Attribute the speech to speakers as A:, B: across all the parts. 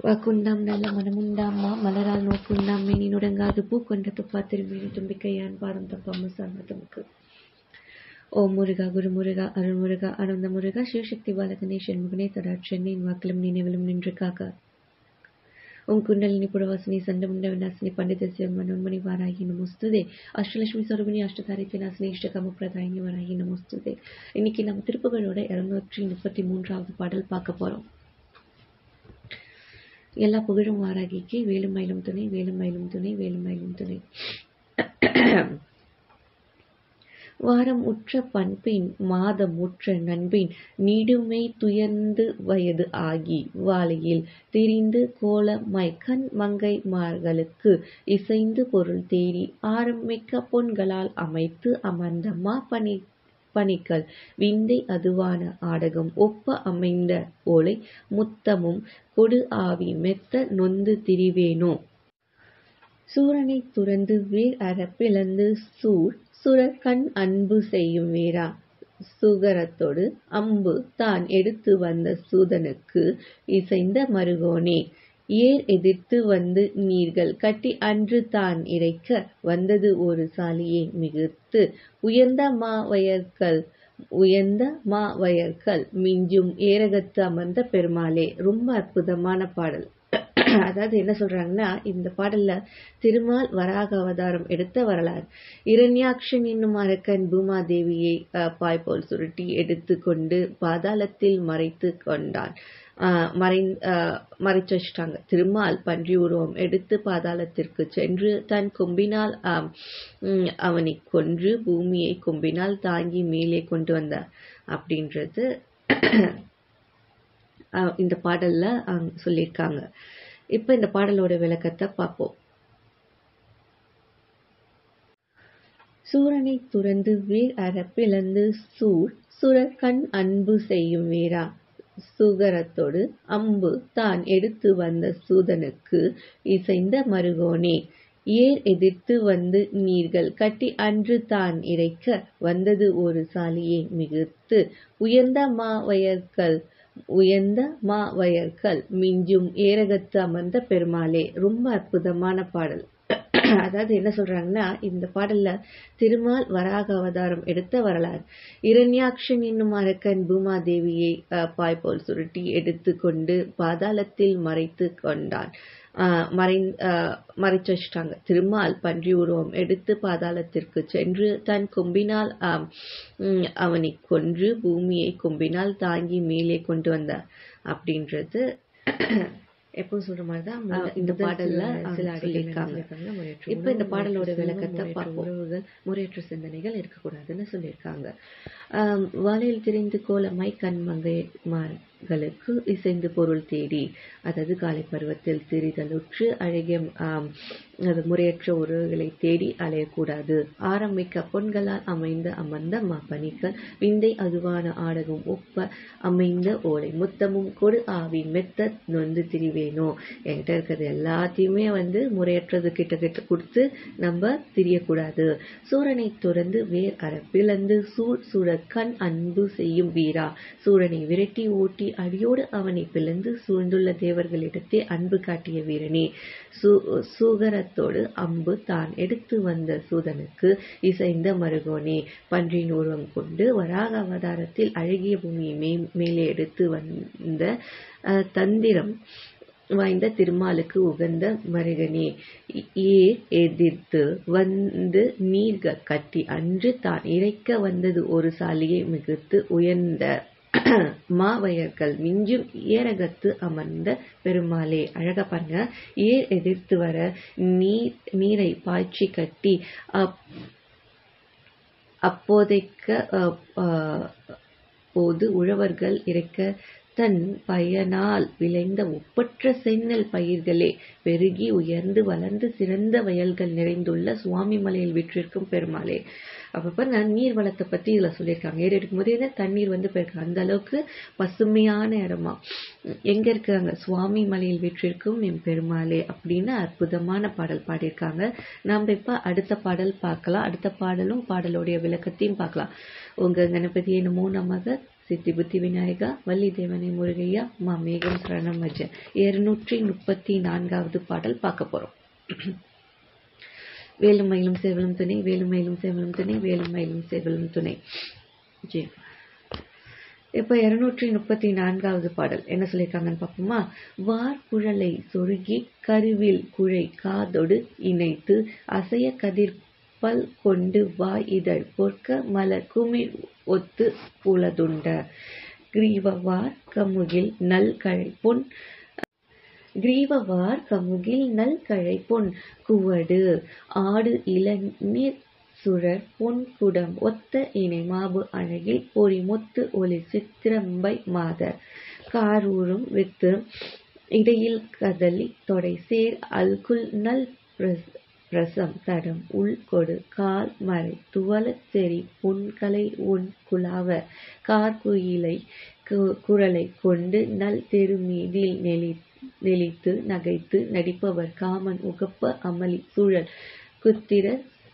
A: வாக்குண்டாம் நல்ல மனமுண்டாம்மா மலரால் நோக்குண்டாம் மேனி நுடங்காது பூக்கொண்ட துப்பா திரும்பி தும்பிக்கையான் பாதம் தப்பம்ம சார்ந்ததமுக்கு. ஓம் முருகா குரு முருகா அருள் முருகா அனந்த முருகா சிவசக்தி பாலகணேஷன் முகனே தடாட்சென்னின் வாக்கிலும் நினைவிலும் நின்று காக்க. ஓம் குண்டலினி புடவாசினி சண்டமுண்ட விநாசினி பண்டித சிவமனோன்மணி வாராகி நமோஸ்துதே. அஷ்டலட்சுமி சரூபிணி அஷ்டதாரித்ய நாசினி இஷ்டகாம பிரதாயினி வாராகி நமோஸ்துதே. இன்னைக்கு நம்ம திருப்புகளோட 233வது பாடல் பார்க்க போறோம். எல்லா புகழும் வாராகிக்கு, வேலும் மயிலும் துணை, வேலும் மயிலும் துணை, வேலும் மயிலும் துணை. வாரம் உற்ற பண்பின் மாதம் உற்ற நண்பின் நீடுமை துயர்ந்து வயது ஆகி வாழையில் திரிந்து கோலமாய் கண் மங்கை மார்களுக்கு இசைந்து பொருள் தேடி ஆரம்பிக்க பொன்களால் அமைத்து அமர்ந்த பணிகள் விந்தை அதுவான ஆடகம் ஒப்ப அமைந்த ஓலை முத்தமும் கொடு ஆவி மெத்த நொந்து திரிவேனோ. சூரனை துறந்து வேர் அற பிளந்து சுரர் கண் அன்பு செய்யும் வீரா சுகரத்தோடு அம்பு தான் எடுத்து வந்த சூதனுக்கு இசைந்த மருகோனே. ஏர் எதிர்த்து வந்து நீர்கள் கட்டி அன்று தான் இறைக்க வந்தது ஒரு சாலியை மிகுத்து உயர்ந்த மாவயர்கள் மிஞ்சும் ஏரகத்து அமர்ந்த பெருமாளே. ரொம்ப அற்புதமான பாடல். அதாவது என்ன சொல்றாங்கன்னா, இந்த பாடல்ல திருமால் வராக அவதாரம் எடுத்த வரலாறு. இரண்யாக்ஷன் என்னும் அரக்கன் பூமாதேவியை பாய்போல் சுருட்டி எடுத்து கொண்டு பாதாளத்தில் மறைத்து கொண்டான். மறைச்சு வச்சிட்டாங்க. திருமால் பன்றி உருவம் எடுத்து பாதாளத்திற்கு சென்று தன் கொம்பினால் அவனை கொன்று பூமியை கொம்பினால் தாங்கி மேலே கொண்டு வந்தார் அப்படின்றது இந்த பாடல்ல சொல்லியிருக்காங்க. இப்ப இந்த பாடலோட விளக்கத்தை பார்ப்போம். சூரனை துறந்து வேர் அற பிளந்து சுரர் கண் அன்பு செய்யும் வீரா சுகரத்தோடு அம்பு தான் எடுத்து வந்த சூதனுக்கு இசைந்த மருகோனே. ஏர் எதிர்த்து வந்து நீர்கள் கட்டி அன்று தான் இறைக்க வந்தது ஒரு சாலியை மிகுத்து உயர்ந்த மாவயர்கள் மிஞ்சும் ஏரகத்து அமர்ந்த பெருமாளே. ரொம்ப அற்புதமான பாடல். அதாவது என்ன சொல்றாங்கன்னா, இந்த பாடல்ல திருமால் வராக அவதாரம் எடுத்த வரலாறு. இரண்யாக்ஷன் என்னும் அரக்கன் பூமாதேவியை பாய்போல் சுருட்டி எடுத்து கொண்டு பாதாளத்தில் மறைத்து கொண்டான். மறைச்சு வச்சிட்டாங்க. திருமால் பன்றி உருவம் எடுத்து பாதாளத்திற்கு சென்று தன் கொம்பினால் அவனை கொன்று பூமியை கொம்பினால் தாங்கி மேலே கொண்டு வந்தார் அப்படின்றது எப்போ சொல்ற மாதிரிதான் இந்த பாடல்ல சில சொல்லியிருக்காங்க. இப்ப இந்த பாடலோட விளக்கத்தை பார்ப்போம். முறையற்ற சிந்தனைகள் இருக்கக்கூடாதுன்னு சொல்லியிருக்காங்க. வாழையில் திரிந்து கோலமாய் கண்மங்கைமார்களுக்கு இசைந்து பொருள் தேடி, அதாவது காலை பருவத்தில் திரிதலுற்று அழகிய முறையற்ற உறவுகளை தேடி அலையக்கூடாது. ஆரம்பிக்க பொன்களால் அமர்ந்த பணிகள் விந்தை அதுவான ஆடகம் ஒப்ப அமைந்த ஓலை முத்தமும் கொடு ஆவி மெத்த நொந்து திரிவேனோ. என்கிட்ட இருக்கிறது எல்லாத்தையுமே முறையற்றது கிட்ட கொடுத்து நம்ம திரியக்கூடாது. சூரனை துறந்து வேர் அற பிளந்து சூரர் கண் அன்பு செய்யும் வீரா. சூரனை விரட்டி ஓட்டி அடியோடு அவனை பிளந்து சூழ்ந்துள்ள தேவர்களிடத்தே அன்பு காட்டிய வீரனே. சுகரத்தோடு அம்பு தான் எடுத்து வந்த சூதனுக்கு இசைந்த மருகோனே. பன்றியின் உருவம் கொண்டு வராக அவதாரத்தில் அழகிய பூமியை மேலே எடுத்து வந்த தந்திரம் வாய்ந்த திருமாலுக்கு உகந்த மருகனே. ஏர் எதிர்த்து வந்து நீர்கள் கட்டி அன்று தான் இறைக்க வந்தது ஒரு சாலியை மிகுத்து உயர்ந்த மாவயர்கள் மிஞ்சும் ஏரகத்து அமர்ந்த பெருமாளே. அழகா பாருங்க. ஏர் எதிர்த்து வர நீரை பாய்ச்சி கட்டி போது உழவர்கள் இறைக்க தன் பயனால் விளைந்த ஒப்பற்ற செந்நெல் பயிர்களே பெருகி உயர்ந்து வளர்ந்து சிறந்த வயல்கள் நிறைந்துள்ள சுவாமி மலையில் விற்றிருக்கும் பெருமாளே. அப்ப நீர் வளத்தை பத்தி இதுல சொல்லியிருக்காங்க. ஏறி எடுக்கும் போதே தண்ணீர் போயிருக்காங்க. அந்த அளவுக்கு பசுமையான இடமா எங்க இருக்காங்க? சுவாமி மலையில் விற்றிருக்கும் என் பெருமாளே அப்படின்னு அற்புதமான பாடல் பாடியிருக்காங்க. நாம இப்ப அடுத்த பாடல் பார்க்கலாம். அடுத்த பாடலும் பாடலுடைய விளக்கத்தையும் பார்க்கலாம். உங்க கணபதியை நமோ நமக. சித்தி புத்தி விநாயகா வள்ளி தேவனை முருகையா மேகம் சரணம் அஜ. 234வது பாடல் பார்க்க போறோம். வேலும் மயிலும் சேவலும் துணை, வேலும் மயிலும் சேவலும் துணை, வேலும் மயிலும் சேவலும் துணை. ஜி. இப்ப 234வது பாடல் என்ன சொல்லியிருக்காங்கன்னு பார்ப்போமா. வார் குழலை சொருகி கருவில் குழை காதொடு இணைத்து அசைய கதிர்பல் கொண்டு வாய் இதழ் பொற்க மலர் குமிழ் ஒத்து உளதுண்ட கிரீவவார் கமுகில் நல் கழை பொன் கிரீவவார் கமுகில் நல் கழை பொன் குவடு ஆடு இளநீர் சுழற் பொன் குடம் ஒத்த இணை மாபு அழகில் பொறி முத்து ஒளி சித்திரம்பை மாதர் காரூரும் வித்து இடையில் கதலி தொடை சேர் அல்குல் நல் பிரசம் தடம் உள்கொடு கால் மறை துவலச் செறி புன்கலை உன் குலாவ கார்குயிலை குரலை கொண்டு நல் தெருமீதில் நெளித்து நகைத்து நடிப்பவர் காமன் உகப்ப அமளி சூழல் குத்திர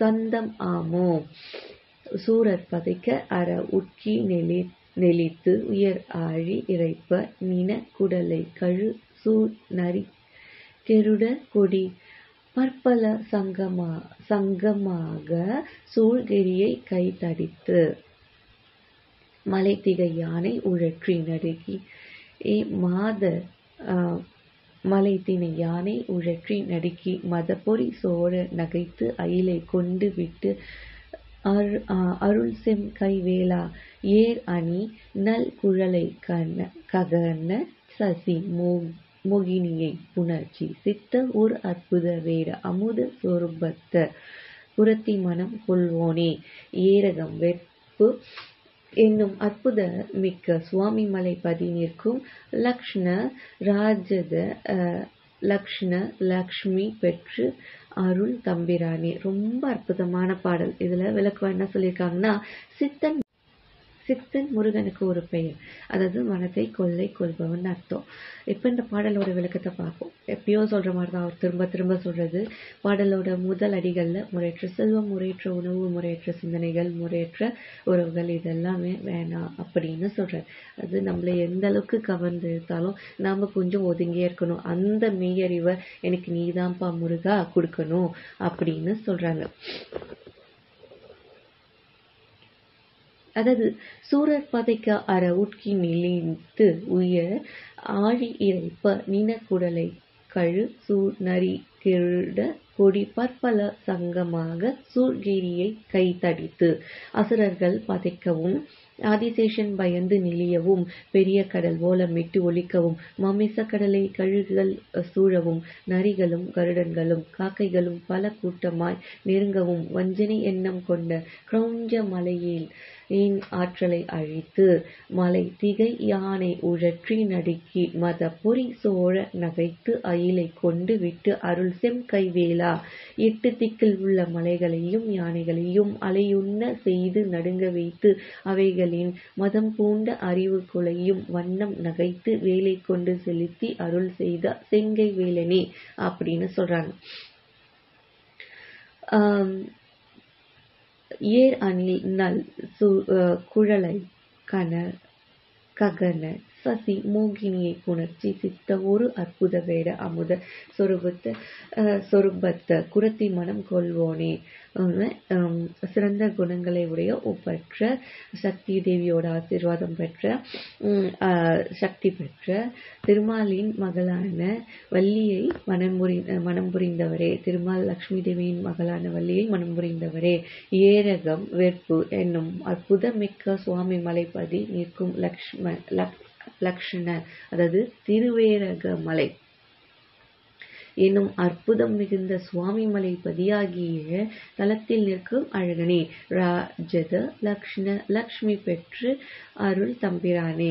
A: சந்தம் ஆமோ. சூரர் பதைக்க அற உட்கி நெளித்து உயர் ஆழி இறைப்ப நின குடலை கழு சூழ் நரி கெருட கொடி பற்பல சங்கமாக சூழ்கிரியை கை தடித்து மலை திகை யானை உழற்றி நடுக்கி மலை திணை யானை உழற்றி நடுக்கி மதப்பொறி சோழ நகைத்து அயிலை கொண்டு விட்டு அருள் செம் கைவேலா ஏர் அணி நல் குழலை ககன சசி மோகினியை புணர்ச்சி சித்த ஒரு அற்புத வேட அமுத சொருபத்த புரத்தி மனம் கொள்வோனே. ஏரகம் வெப்பு என்னும் அற்புத மிக்க சுவாமி மலை பதி நிற்கும் லக்ஷ்ண ராஜத லக்ஷ்மி பெற்று அருள் தம்பிரானே. ரொம்ப அற்புதமான பாடல். இதுல விளக்கம் என்ன சொல்லியிருக்காங்கன்னா, சித்தன் முருகனுக்கு ஒரு பெயர், அதாவது மனத்தை கொள்ளை கொள்பவன் அர்த்தம். இப்ப இந்த பாடலோட விளக்கத்தை பார்ப்போம். எப்பயோ சொல்ற மாதிரிதான் அவர் திரும்ப திரும்ப சொல்றது. பாடலோட முதல் அடிகள்ல முறையற்ற செல்வம், முறையற்ற உணவு, முறையற்ற சிந்தனைகள், முறையற்ற உறவுகள் இதெல்லாமே வேணாம் அப்படின்னு சொல்றாரு. அது நம்மள எந்த அளவுக்கு கவர்ந்து இருந்தாலும் நாம கொஞ்சம் ஒதுங்கியே இருக்கணும். அந்த மெய்யறிவை எனக்கு நீதான்ப்பா முருகா கொடுக்கணும் அப்படின்னு சொல்றாங்க. அதாவது சூரர் பதைக்க அற உட்கி நெளித்து உயர் ஆழி இறைப்ப நின குடலை கழு சூழ் நரி கெருட கொடி பற்பல சங்கமாக சூழ்கிரியை கை தடித்து அசுரர்கள் பதைக்கவும் ஆதிசேஷன் பயந்து நெளியவும் பெரிய கடல் ஓலமிட்டு ஒலிக்கவும் மமிச கடலை கழுகுகள் சூழவும் நரிகளும் கருடன்களும் காக்கைகளும் பல கூட்டமாய் நெருங்கவும் வஞ்சனை எண்ணம் கொண்ட கிரௌஞ்ச மலையில் ஆற்றலை அழித்து மலை திகை யானை உழற்றி நடுக்கி மத பொறி சோழ நகைத்து அயிலை கொண்டு விட்டு அருள் செம் கைவேலா 8 திக்கில் உள்ள மலைகளையும் யானைகளையும் அலையுண்ண செய்து நடுங்க வைத்து அவைகளின் மதம் பூண்ட அறிவு குலையும் வண்ணம் நகைத்து வேலை கொண்டு செலுத்தி அருள் செய்த செங்கை வேலனே அப்படின்னு சொல்றாங்க. ஏர் அணில் நல் குழலை ககன சசி மோகினியை புணர்ச்சி சித்த ஒரு அற்புத வேட அமுத சொருபத்த குரத்தி மனம் கொள்வோனே. சிறந்த குணங்களை உடைய ஒப்பற்ற சக்தி தேவியோட ஆசீர்வாதம் பெற்ற சக்தி பெற்ற திருமாலின் மகளான வள்ளியை மனம் புரிந்தவரே, திருமால் லக்ஷ்மி தேவியின் மகளான வள்ளியை மனம் புரிந்தவரே. ஏரகம் வெற்பு என்னும் அற்புத மிக்க சுவாமி மலைப்பதி நிற்கும் லக்ஷ்ண அதாவது திருவேரக மலை என்னும் அற்புதம் மிகுந்த சுவாமி மலை பதியாகிய தலத்தில் நிற்கும் அழகனே. ராஜத லக்ஷ்மி பெற்று அருள் தம்பிரானே.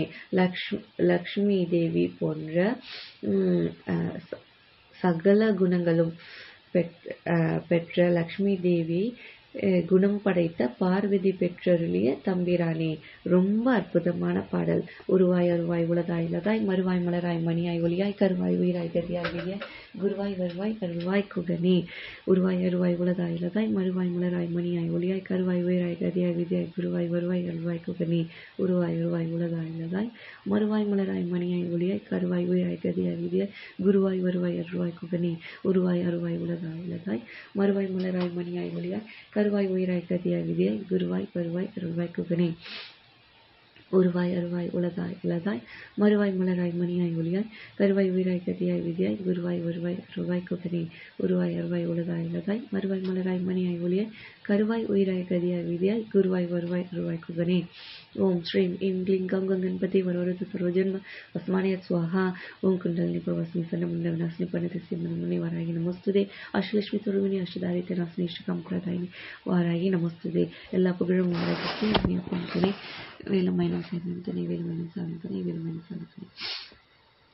A: லக்ஷ்மி தேவி போன்ற சகல குணங்களும் பெற்ற லக்ஷ்மி தேவி குணம் படைத்த பார்வதி பெற்றருளிய தம்பிரானே. ரொம்ப அற்புதமான பாடல். உருவாய் அருவாய் உளதாய் இலதாய் மறுவாய் மலராய் மணியாய் ஒளியாய் கருவாய் உயிராய் கதியாய் விதியாய் குருவாய் வருவாய் அருள்வாய் குகனே. உருவாய் அருவாய் உளதாய் இலதாய் மறுவாய் மலராய் மணியாய் ஒளியாய் கருவாய் உயிராய் கதியாய் விதியாய் குருவாய் வருவாய் அருள்வாய் குகனே. உருவாய் அருவாய் உளதாய் இலதாய் மறுவாய் மலராய் மணியாய் ஒளியாய் கருவாய் உயிராய் கதியாய் விதியாய் குருவாய் வருவாய் அருள்வாய் குகனே. உருவாய் அருவாய் உளதாய் இலதாய் மறுவாய் மலராய் மணியாய் ஒளியாய் கருவாய் உயிராய் கதியாய் விதியாய் குருவாய் வருவாய் அருள்வாய் குகனே. உருவாய் அருவாய் உளதாய் இலதாய் மறுவாய் மலராய் மணியாய் ஒளியாய் கருவாய் உயிராய் கதியாய் விதியாய் குருவாய் வருவாய் அருள்வாய் குகனே. உருவாய் அருவாய் உளதாய் இலதாய் மறுவாய் மலராய் மணியாய் ஒளியாய் கருவாய் உயிராய் கதியாய் விதியாய் குருவாய் வருவாய் அருள்வாய் குகனே. ஓம் ஸ்ரீம் ஈம் க்ளீம் கம் கங்கணபதி வரவரது சர்வஜன்ம வஸ்மானய ஸ்வாஹா. ஓம் குண்டலினி பிரவஸ்மி சன்னமுண்ட விநாசினி பணிதஸ்ய மனமுனி வாராகி நமஸ்துதே. அஷ்டலட்சுமி துருவினி அஷ்டதாரித்த நாசினி இஷ்டகாம் பிரதாயினி வாராகி நமஸ்துதே. எல்லா புகழும் வாராகி துணை வேலமயிலம் சேர்ந்தனை வேலுமயிலம் சார்ந்தனை வேலுமயிலம் சார்ந்தனை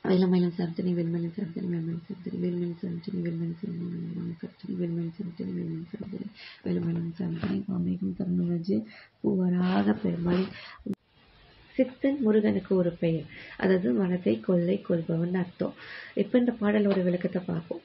A: வேலமயிலம் சார்ந்தனை வேலுமயிலம் சார்ந்தனை வேலுமயிலம் சார்ந்தனை வேலுமயிலம் சார்ந்தனை வேலுமயிலம் சார்ந்தனை வேலுமயிலம் சார்ந்தனை வேலுமயிலம் சார்ந்தனை வேலுமயிலம் சார்ந்தனை மாமேகம் தருணராஜு பூவராக பெருமாள். சித்தன் முருகனுக்கு ஒரு பெயர், அதாவது மனதை கொள்ளை கொள்பவன் அர்த்தம். இப்ப இந்த பாடலோட விளக்கத்தை பார்ப்போம்.